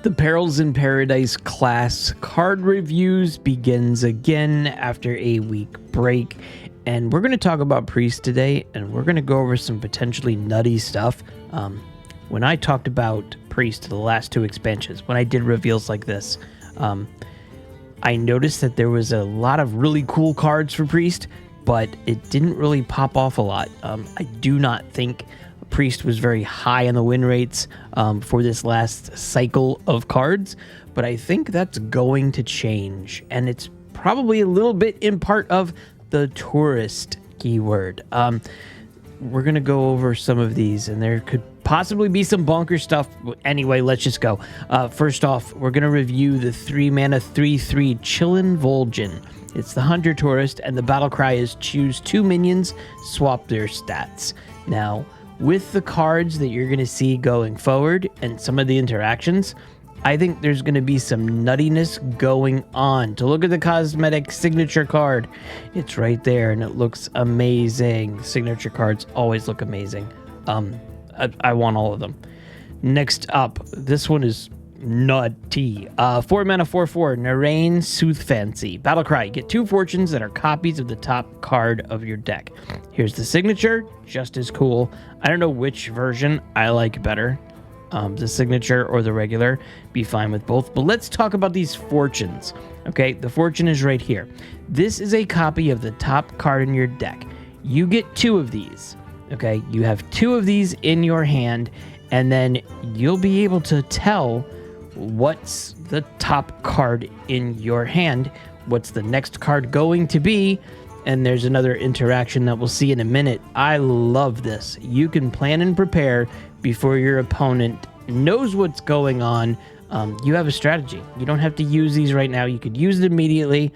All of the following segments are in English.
The Perils in Paradise class card reviews begins again after a week break, and we're going to talk about Priest today, and we're going to go over some potentially nutty stuff. When I talked about Priest the last two expansions, when I did reveals like this, I noticed that there was a lot of really cool cards for Priest, but it didn't really pop off a lot. I do not think Priest was very high in the win rates for this last cycle of cards, but I think that's going to change, and it's probably a little bit in part of the tourist keyword. We're going to go over some of these, and there could possibly be some bonker stuff. Anyway, let's just go. First off, we're going to review the 3-mana 3/3 Chillin' Vol'jin. It's the Hunter Tourist, and the battle cry is choose 2 minions, swap their stats. Now, with the cards that you're going to see going forward and some of the interactions, I think there's going to be some nuttiness going on. To look at the cosmetic signature card, it's right there, and it looks amazing. Signature cards always look amazing. I want all of them. Next up, this one is nutty. 4-mana 4/4 Narain Soothfancy. Battle cry, get 2 fortunes that are copies of the top card of your deck. Here's the signature, just as cool. I don't know which version I like better, the signature or the regular. Be fine with both, but let's talk about these fortunes. Okay, the fortune is right here. This is a copy of the top card in your deck. You get 2 of these. Okay, you have 2 of these in your hand, and then you'll be able to tell what's the top card in your hand, what's the next card going to be, and there's another interaction that we'll see in a minute. I love this. You can plan and prepare before your opponent knows what's going on. You have a strategy. You don't have to use these right now. You could use it immediately,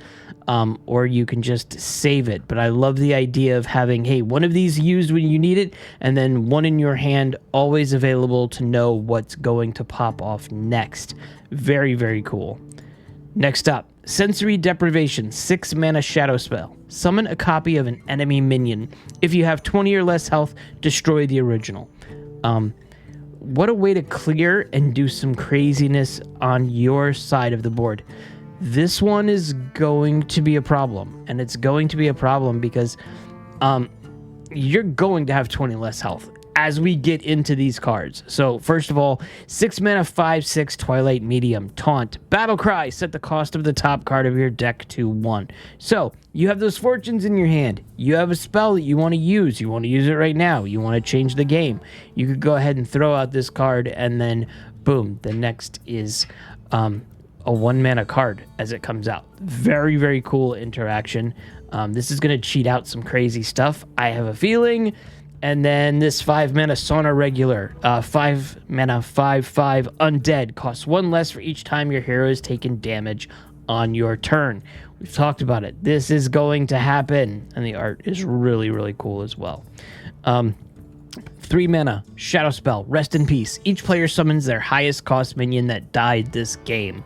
or you can just save it. But I love the idea of having, hey, one of these used when you need it, and then one in your hand, always available to know what's going to pop off next. Very, very cool. Next up, Sensory Deprivation, 6-mana shadow spell. Summon a copy of an enemy minion. If you have 20 or less health, destroy the original. What a way to clear and do some craziness on your side of the board. This one is going to be a problem, and it's going to be a problem because you're going to have 20 less health as we get into these cards. So first of all, 6-mana 5/6 Twilight Medium Taunt. Battle cry, set the cost of the top card of your deck to 1. So you have those fortunes in your hand. You have a spell that you want to use. You want to use it right now. You want to change the game. You could go ahead and throw out this card, and then boom, the next is a 1-mana card as it comes out. Very, very cool interaction. This is going to cheat out some crazy stuff, I have a feeling. And then this 5-mana Sauna Regular, 5-mana 5/5 Undead, costs 1 less for each time your hero is taken damage on your turn. We've talked about it. This is going to happen, and the art is really, really cool as well. 3-mana Shadow Spell, Rest in Peace. Each player summons their highest cost minion that died this game.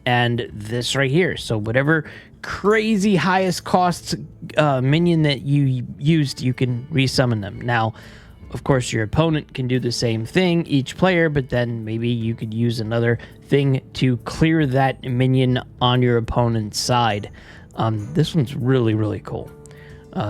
And this right here. So whatever crazy highest cost minion that you used, you can resummon them. Now, of course, your opponent can do the same thing, each player, but then maybe you could use another thing to clear that minion on your opponent's side. This one's really, really cool.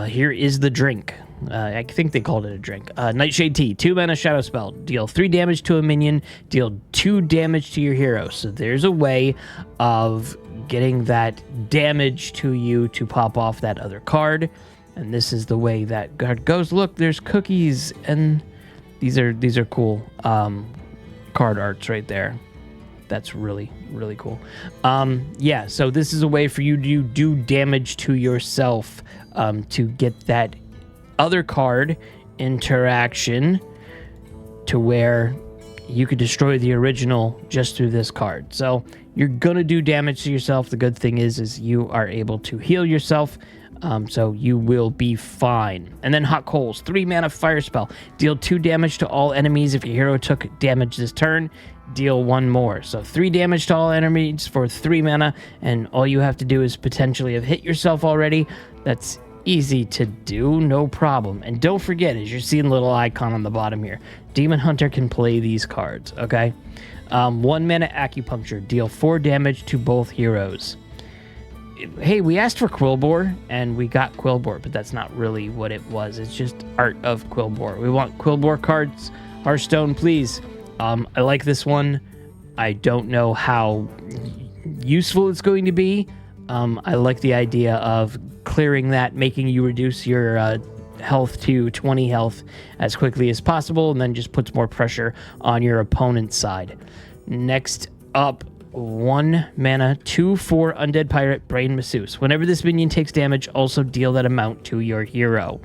Here is the drink. I think they called it a drink. Nightshade Tea, 2-mana shadow spell. Deal 3 damage to a minion, deal 2 damage to your hero. So there's a way of getting that damage to you to pop off that other card. And this is the way that card goes. Look, there's cookies, and these are cool card arts right there. That's really, really cool. Yeah, so this is a way for you to do damage to yourself to get that other card interaction to where you could destroy the original just through this card. So you're gonna do damage to yourself. The good thing is you are able to heal yourself, so you will be fine. And then Hot Coals, 3-mana fire spell. Deal 2 damage to all enemies. If your hero took damage this turn, deal 1 more. So 3 damage to all enemies for 3 mana, and all you have to do is potentially have hit yourself already. That's easy to do, no problem. And don't forget, as you're seeing the little icon on the bottom here, Demon Hunter can play these cards, okay? 1 mana acupuncture, deal 4 damage to both heroes. Hey, we asked for Quillbore, and we got Quillbore, but that's not really what it was. It's just art of Quillbore. We want Quillbore cards. Hearthstone, please. I like this one. I don't know how useful it's going to be. I like the idea of clearing that, making you reduce your health to 20 health as quickly as possible, and then just puts more pressure on your opponent's side. Next up, 1 mana, 2/4 Undead Pirate, Brain Masseuse. Whenever this minion takes damage, also deal that amount to your hero.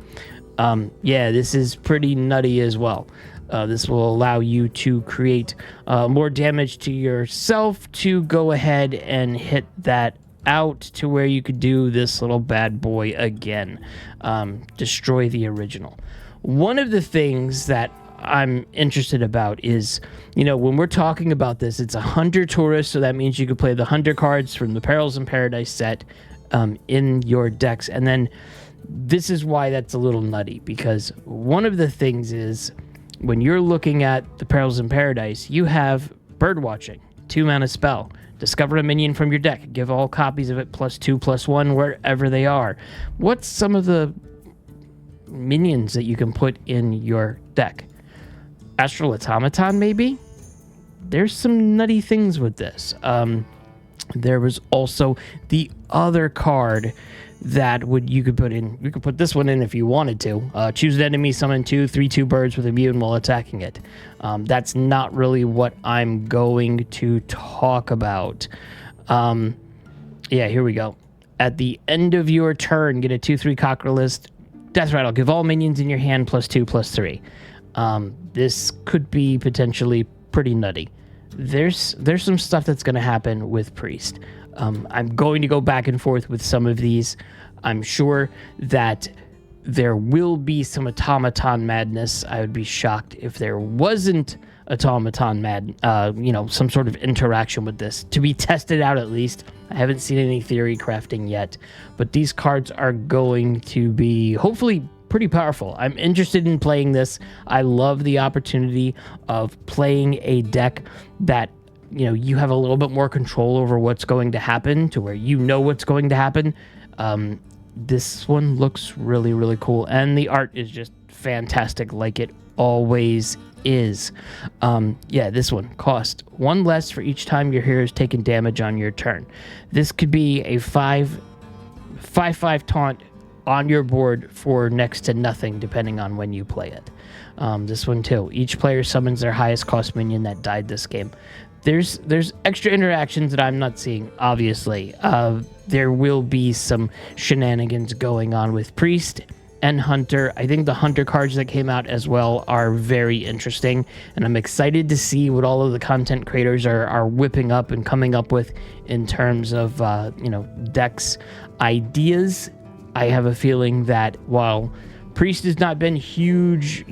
Yeah, this is pretty nutty as well. This will allow you to create more damage to yourself to go ahead and hit that out to where you could do this little bad boy again. Destroy the original. One of the things that I'm interested about is, when we're talking about this, it's a Hunter Tourist, so that means you could play the Hunter cards from the Perils in Paradise set in your decks. And then this is why that's a little nutty, because one of the things is, when you're looking at the Perils in Paradise, you have Birdwatching, 2 mana spell. Discover a minion from your deck. Give all copies of it +2/+1 wherever they are. What's some of the minions that you can put in your deck? Astral Automaton, maybe? There's some nutty things with this. There was also the other card that you could put in. You could put this one in if you wanted to. Choose an enemy, summon 2/3/2 birds with immune while attacking it. That's not really what I'm going to talk about. Yeah, here we go. At the end of your turn, get a 2/3 Cockerlist. Death Rattle. Give all minions in your hand +2/+3. This could be potentially pretty nutty. There's some stuff that's going to happen with Priest. I'm going to go back and forth with some of these. I'm sure that there will be some automaton madness. I would be shocked if there wasn't automaton some sort of interaction with this to be tested out at least. I haven't seen any theory crafting yet, but these cards are going to be hopefully pretty powerful. I'm interested in playing this. I love the opportunity of playing a deck that you have a little bit more control over what's going to happen, to where what's going to happen. This one looks really, really cool, and the art is just fantastic, like it always is. Yeah, this one cost 1 less for each time your hero is taking damage on your turn. This could be a 5/5 taunt on your board for next to nothing, depending on when you play it. This one too. Each player summons their highest cost minion that died this game. There's extra interactions that I'm not seeing, obviously. There will be some shenanigans going on with Priest and Hunter. I think the Hunter cards that came out as well are very interesting, and I'm excited to see what all of the content creators are whipping up and coming up with in terms of decks ideas. I have a feeling that while Priest has not been huge,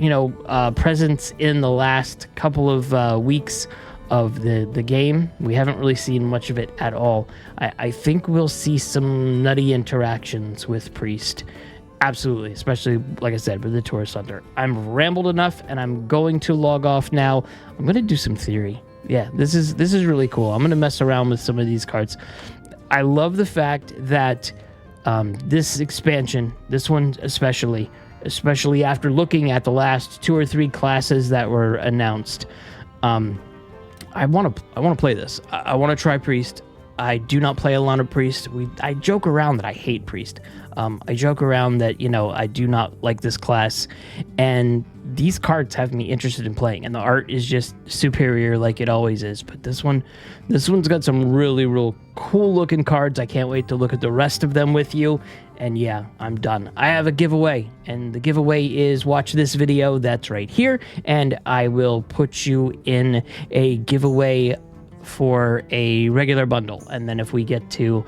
presence in the last couple of weeks of the game, we haven't really seen much of it at all. I think we'll see some nutty interactions with Priest. Absolutely, especially, like I said, with the Tourist Hunter. I'm rambled enough, and I'm going to log off now. I'm going to do some theory. Yeah, this is really cool. I'm going to mess around with some of these cards. I love the fact that this expansion, this one especially after looking at the last 2 or 3 classes that were announced, I want to play this. I want to try Priest. I do not play a lot of Priest. I joke around that I hate Priest. I joke around that, I do not like this class. And these cards have me interested in playing. And the art is just superior like it always is. But this one's got some really, real cool looking cards. I can't wait to look at the rest of them with you. And yeah, I'm done. I have a giveaway. And the giveaway is watch this video that's right here. And I will put you in a giveaway for a regular bundle, and then if we get to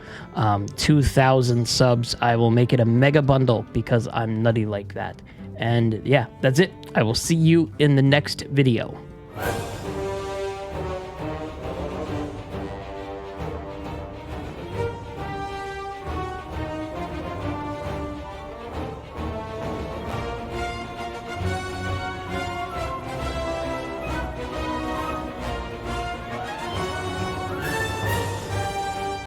2,000 subs, I will make it a mega bundle because I'm nutty like that. And yeah, that's it. I will see you in the next video.